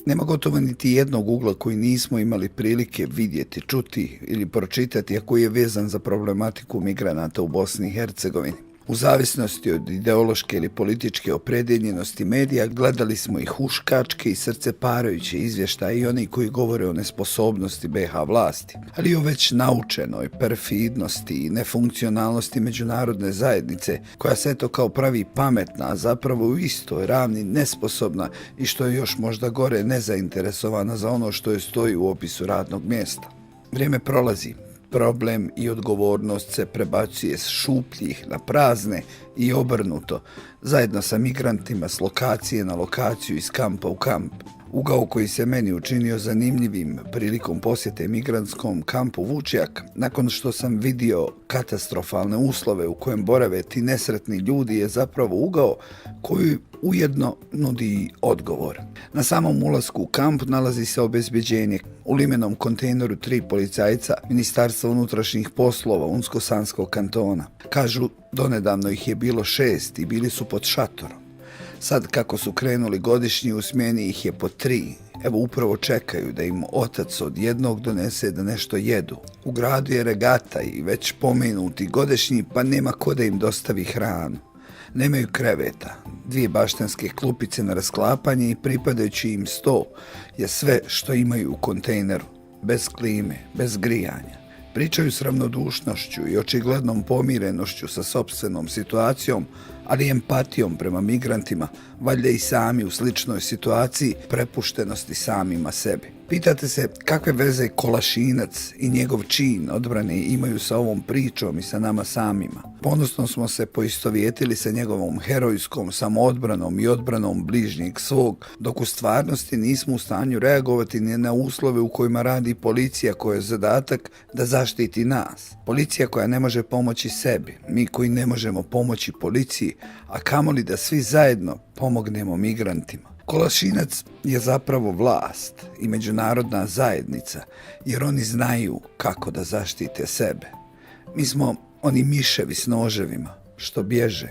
Nema gotovo niti jednog ugla koji nismo imali prilike vidjeti, čuti ili pročitati, a koji je vezan za problematiku migranata u Bosni i Hercegovini. U zavisnosti od ideološke ili političke opredjeljenosti medija gledali smo i huškačke i srceparajuće izvještaje i oni koji govore o nesposobnosti BiH vlasti, ali i o već naučenoj perfidnosti i nefunkcionalnosti međunarodne zajednice koja se eto kao pravi pametna, a zapravo u istoj ravni nesposobna i što je još možda gore nezainteresovana za ono što joj stoji u opisu radnog mjesta. Vrijeme prolazi. Problem i odgovornost se prebacuje s šupljih na prazne i obrnuto, zajedno sa migrantima s lokacije na lokaciju, iz kampa u kamp. Ugao koji se meni učinio zanimljivim prilikom posjete migrantskom kampu Vučjak, nakon što sam vidio katastrofalne uslove u kojem borave ti nesretni ljudi, je zapravo ugao koji ujedno nudi odgovor. Na samom ulasku u kamp nalazi se obezbeđenje. U limenom kontejneru 3 policajca Ministarstva unutrašnjih poslova Unsko-Sanskog kantona. Kažu, donedavno ih je bilo 6 i bili su pod šatorom. Sad kako su krenuli godišnji, u smjeni ih je po 3. Evo upravo čekaju da im otac od jednog donese da nešto jedu. U gradu je regata i već pomenuti godišnji, pa nema ko da im dostavi hranu. Nemaju kreveta, 2 baštenske klupice na rasklapanje i pripadajući im sto je sve što imaju u kontejneru. Bez klime, bez grijanja. Pričaju s ravnodušnošću i očiglednom pomirenošću sa sopstvenom situacijom, ali i empatijom prema migrantima, valjda i sami u sličnoj situaciji prepuštenosti samima sebi. Pitate se kakve veze Kolašinac i njegov čin odbrane imaju sa ovom pričom i sa nama samima. Ponosno smo se poistovjetili sa njegovom herojskom samoodbranom i odbranom bližnjeg svog, dok u stvarnosti nismo u stanju reagovati ni na uslove u kojima radi policija koja je zadatak da zaštiti nas. Policija koja ne može pomoći sebi, mi koji ne možemo pomoći policiji, a kamoli da svi zajedno pomognemo migrantima. Kolašinac je zapravo vlast i međunarodna zajednica, jer oni znaju kako da zaštite sebe. Mi smo oni miševi s noževima što bježe